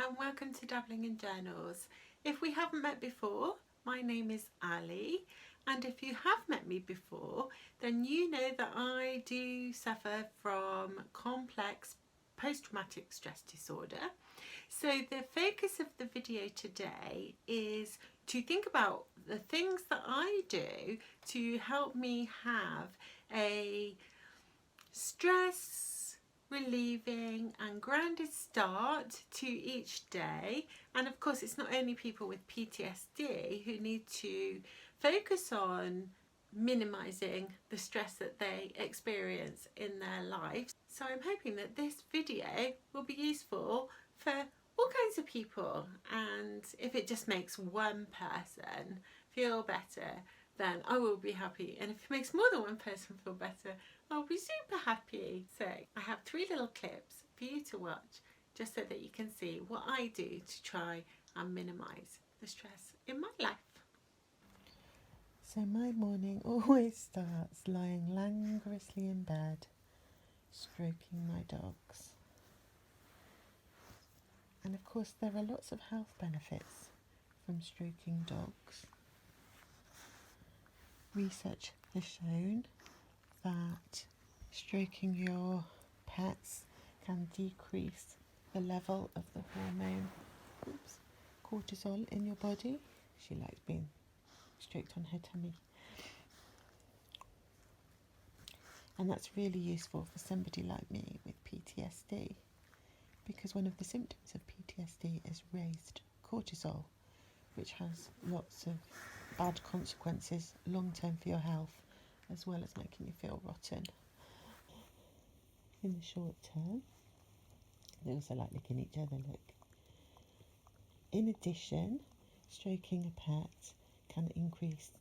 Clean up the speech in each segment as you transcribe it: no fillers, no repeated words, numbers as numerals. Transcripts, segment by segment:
and welcome to Dabbling in Journals. If we haven't met before, my name is Ali, and if you have met me before, then you know that I do suffer from complex post-traumatic stress disorder. So the focus of the video today is to think about the things that I do to help me have a stress relieving and grounded start to each day. And of course, it's not only people with PTSD who need to focus on minimizing the stress that they experience in their lives. So I'm hoping that this video will be useful for all kinds of people, and if it just makes one person feel better, then I will be happy, and if it makes more than one person feel better, I'll be super happy. So I have 3 little clips for you to watch just so that you can see what I do to try and minimise the stress in my life. So my morning always starts lying languorously in bed, stroking my dogs. And of course there are lots of health benefits from stroking dogs. Research has shown that stroking your pets can decrease the level of the hormone cortisol in your body. She likes being stroked on her tummy. And that's really useful for somebody like me with PTSD, because one of the symptoms of PTSD is raised cortisol, which has lots of bad consequences long term for your health, as well as making you feel rotten. In the short term, they also like licking each other, look. In addition, stroking a pet can increase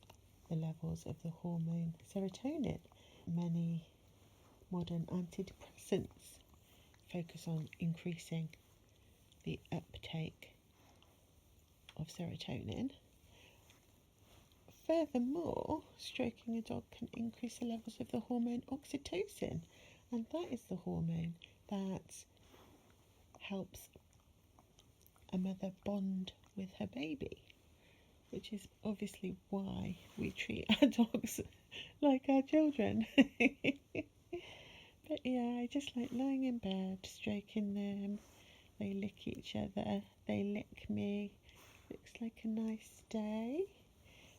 the levels of the hormone serotonin. Many modern antidepressants focus on increasing the uptake of serotonin. Furthermore, stroking a dog can increase the levels of the hormone oxytocin, and that is the hormone that helps a mother bond with her baby, which is obviously why we treat our dogs like our children. But yeah, I just like lying in bed, stroking them. They lick each other, they lick me. Looks like a nice day.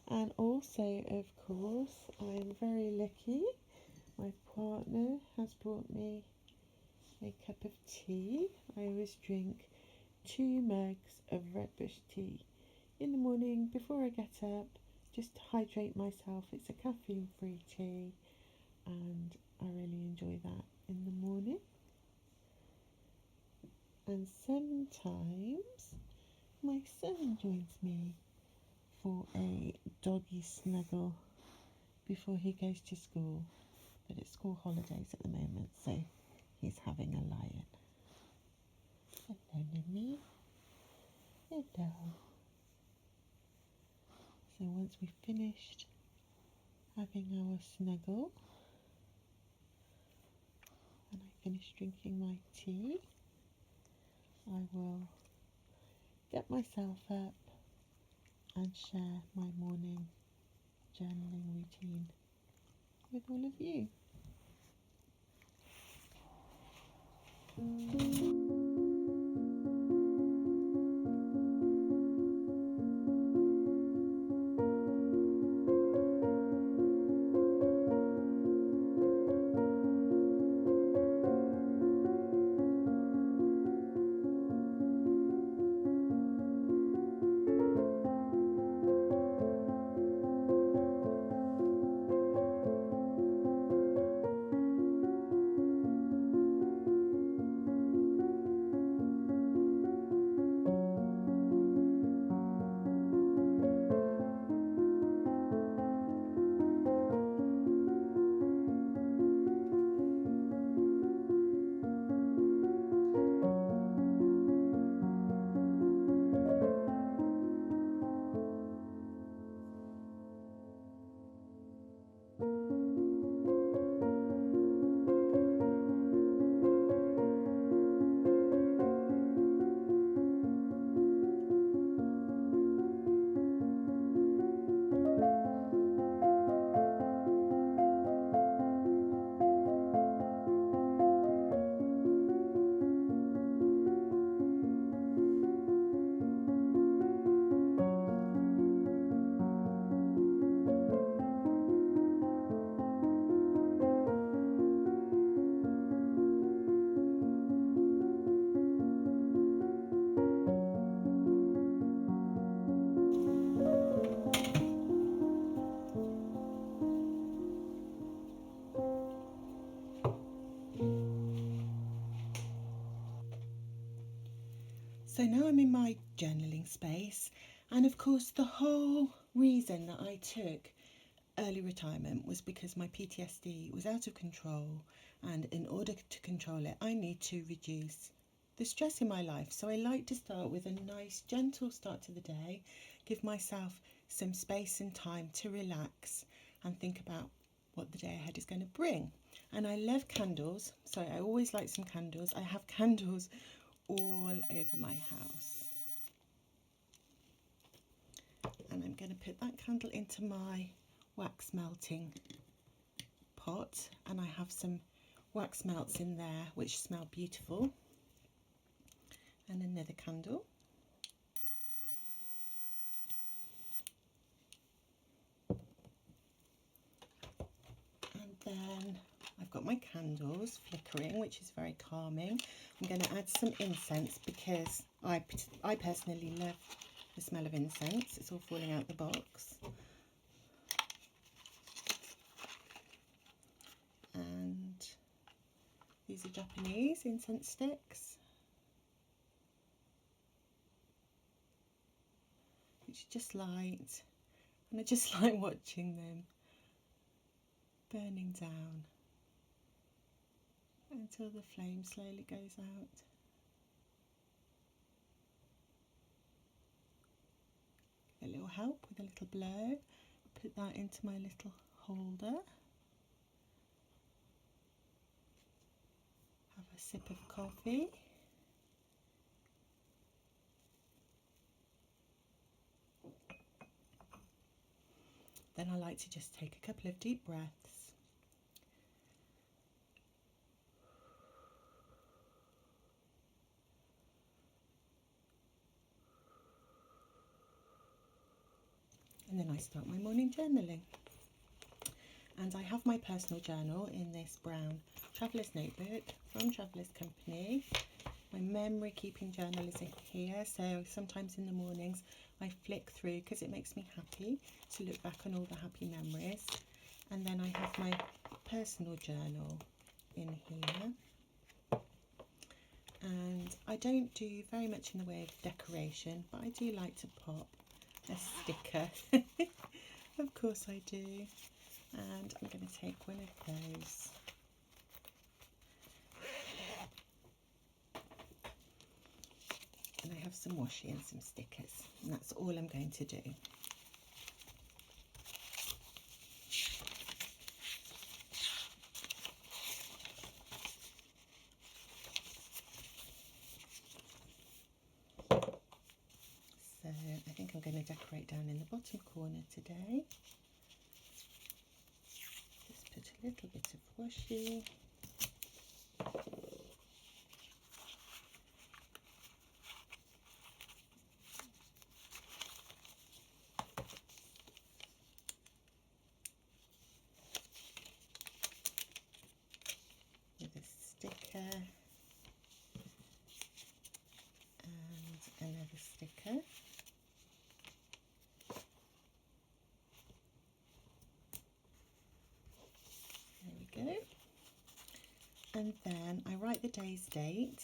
And also, of course, I'm very lucky. My partner has brought me a cup of tea. I always drink 2 mugs of red bush tea in the morning before I get up, just to hydrate myself. It's a caffeine-free tea, and I really enjoy that in the morning. And sometimes my son joins me for a doggy snuggle before he goes to school, but it's school holidays at the moment, so he's having a lion. Hello, Nimmy. Hello. So once we've finished having our snuggle and I finish drinking my tea, I will get myself up and share my morning journaling routine with all of you. So now I'm in my journaling space, and of course the whole reason that I took early retirement was because my PTSD was out of control, and in order to control it I need to reduce the stress in my life. So I like to start with a nice gentle start to the day, give myself some space and time to relax and think about what the day ahead is going to bring. And I love candles, so I always like some candles. I have candles all over my house. And I'm going to put that candle into my wax melting pot, and I have some wax melts in there which smell beautiful. And another candle. And then I've got my candles flickering, which is very calming. I'm going to add some incense because I personally love the smell of incense. It's all falling out the box. And these are Japanese incense sticks, which are just light, and I just like watching them burning down until the flame slowly goes out. Give it a little help with a little blow. Put that into my little holder. Have a sip of coffee. Then I like to just take a couple of deep breaths. And then I start my morning journaling. And I have my personal journal in this brown traveller's notebook from Traveller's Company. My memory keeping journal is in here, so sometimes in the mornings I flick through because it makes me happy to look back on all the happy memories. And then I have my personal journal in here. And I don't do very much in the way of decoration, but I do like to pop a sticker. Of course I do. And I'm going to take one of those. And I have some washi and some stickers, and that's all I'm going to do. So I think I'm going to decorate down in the bottom corner today. Just put a little bit of washi. With a sticker and another sticker. There we go. And then I write the day's date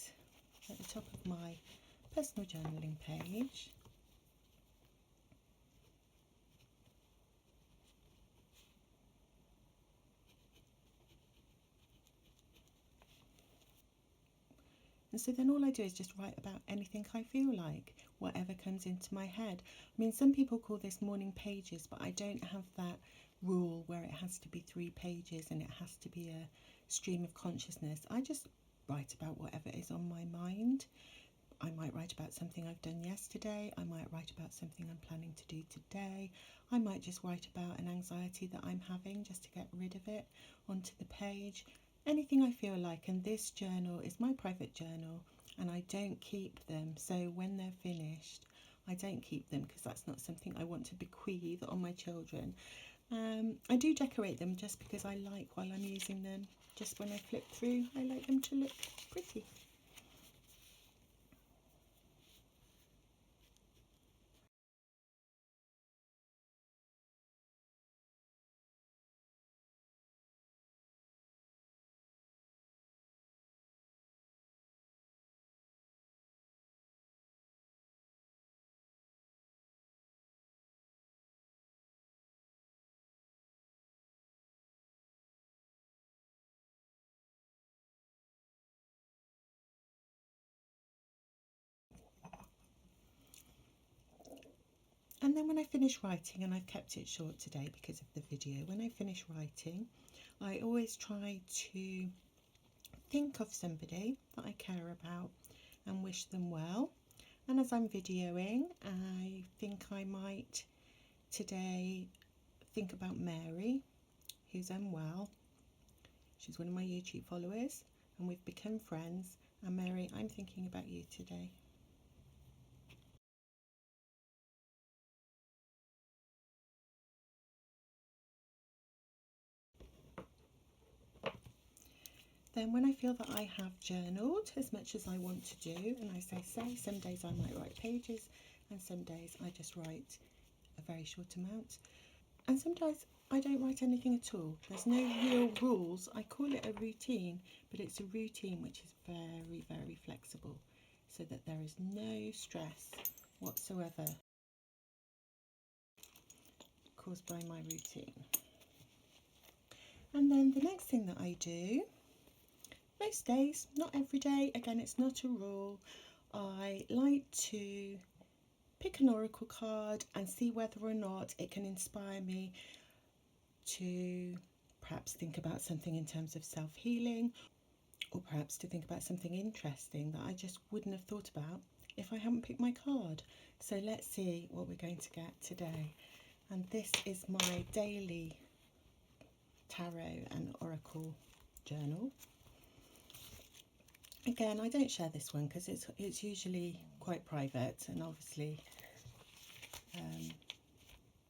at the top of my personal journaling page. And so then all I do is just write about anything I feel like, whatever comes into my head. I mean, some people call this morning pages, but I don't have that rule where it has to be 3 pages and it has to be a stream of consciousness. I just write about whatever is on my mind. I might write about something I've done yesterday. I might write about something I'm planning to do today. I might just write about an anxiety that I'm having just to get rid of it onto the page. Anything I feel like, and this journal is my private journal and I don't keep them, so when they're finished I don't keep them because that's not something I want to bequeath on my children. I do decorate them just because I like, while I'm using them, just when I flip through, I like them to look pretty. And then when I finish writing, and I've kept it short today because of the video, when I finish writing, I always try to think of somebody that I care about and wish them well. And as I'm videoing, I think I might today think about Mary, who's unwell. She's one of my YouTube followers and we've become friends. And Mary, I'm thinking about you today. Then when I feel that I have journaled as much as I want to do, and as I say, some days I might write pages and some days I just write a very short amount. And sometimes I don't write anything at all. There's no real rules. I call it a routine, but it's a routine which is very, very flexible so that there is no stress whatsoever caused by my routine. And then the next thing that I do, most days, not every day, again it's not a rule, I like to pick an oracle card and see whether or not it can inspire me to perhaps think about something in terms of self-healing, or perhaps to think about something interesting that I just wouldn't have thought about if I hadn't picked my card. So let's see what we're going to get today. And this is my daily tarot and oracle journal. Again, I don't share this one because it's usually quite private, and obviously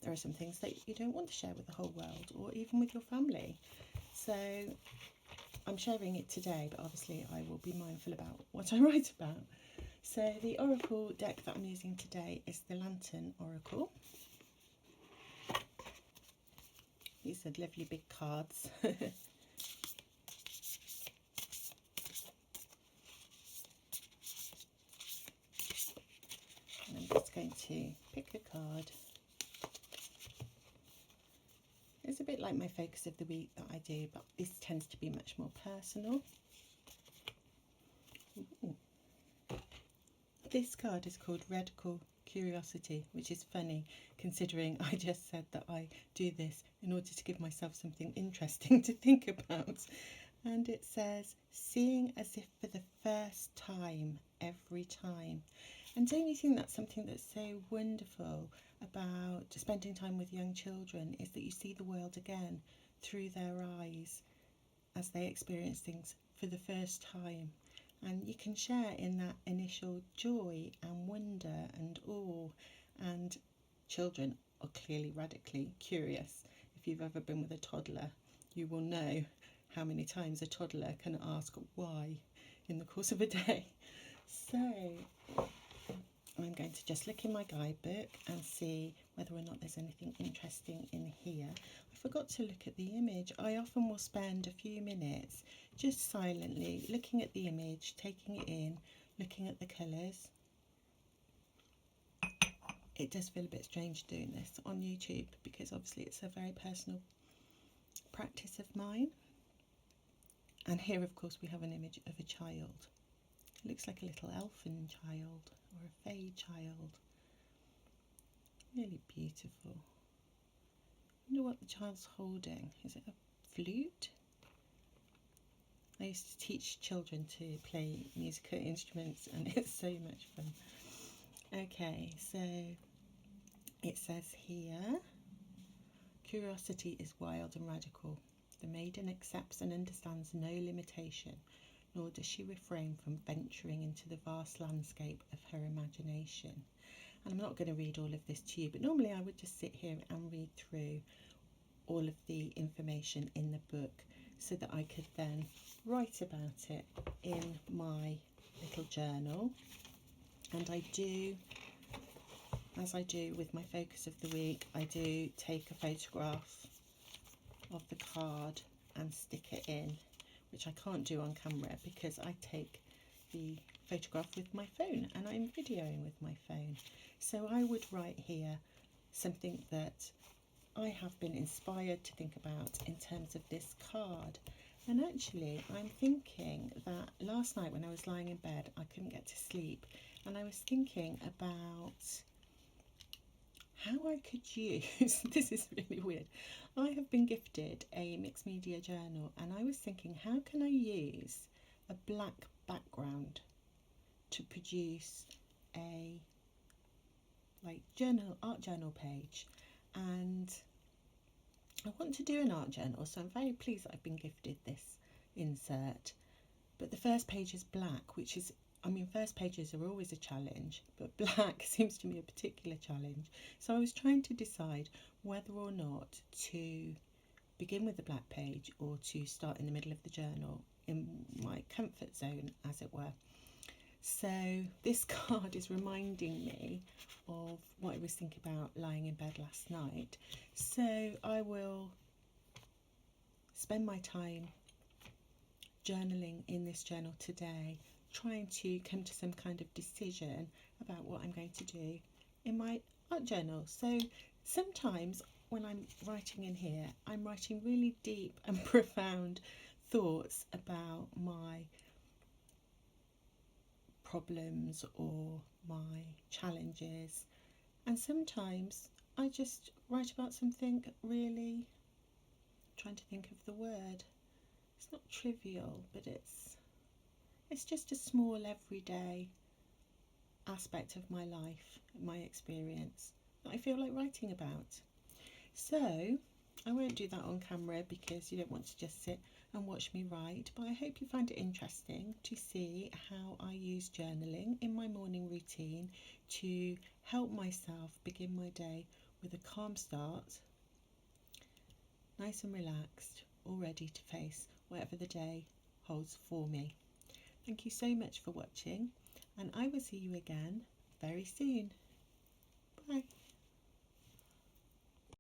there are some things that you don't want to share with the whole world or even with your family. So I'm sharing it today, but obviously I will be mindful about what I write about. So the oracle deck that I'm using today is the Lantern Oracle. These are lovely big cards. And I'm just going to pick a card. It's a bit like my focus of the week that I do, but this tends to be much more personal. Ooh. This card is called Radical Curiosity, which is funny considering I just said that I do this in order to give myself something interesting to think about. And it says, seeing as if for the first time every time. And don't you think that's something that's so wonderful about spending time with young children, is that you see the world again through their eyes as they experience things for the first time. And you can share in that initial joy and wonder and awe. And children are clearly radically curious. If you've ever been with a toddler, you will know how many times a toddler can ask why in the course of a day. So I'm going to just look in my guidebook and see whether or not there's anything interesting in here. I forgot to look at the image. I often will spend a few minutes just silently looking at the image, taking it in, looking at the colours. It does feel a bit strange doing this on YouTube because obviously it's a very personal practice of mine. And here, of course, we have an image of a child. It looks like a little elfin child or a fey child. Really beautiful. I wonder what the child's holding. Is it a flute? I used to teach children to play musical instruments and it's so much fun. Okay, so it says here, curiosity is wild and radical. The maiden accepts and understands no limitation, nor does she refrain from venturing into the vast landscape of her imagination. And I'm not going to read all of this to you, but normally I would just sit here and read through all of the information in the book so that I could then write about it in my little journal. And I do, as I do with my focus of the week, I do take a photograph of the card and stick it in, which I can't do on camera because I take the photograph with my phone and I'm videoing with my phone. So I would write here something that I have been inspired to think about in terms of this card. And actually I'm thinking that last night when I was lying in bed I couldn't get to sleep, and I was thinking about how I could use, this is really weird, I have been gifted a mixed media journal, and I was thinking, how can I use a black background to produce a art journal page? And I want to do an art journal, so I'm very pleased that I've been gifted this insert. But the first page is black, which is, I mean, first pages are always a challenge, but black seems to me a particular challenge. So I was trying to decide whether or not to begin with the black page or to start in the middle of the journal, in my comfort zone, as it were. So this card is reminding me of what I was thinking about lying in bed last night. So I will spend my time journaling in this journal today, trying to come to some kind of decision about what I'm going to do in my art journal. So sometimes when I'm writing in here, I'm writing really deep and profound thoughts about my problems or my challenges, and sometimes I just write about something really, trying to think of the word, it's not trivial, but it's just a small everyday aspect of my life, my experience, that I feel like writing about. So I won't do that on camera because you don't want to just sit and watch me write, but I hope you find it interesting to see how I use journaling in my morning routine to help myself begin my day with a calm start, nice and relaxed, all ready to face whatever the day holds for me. Thank you so much for watching, and I will see you again very soon. Bye.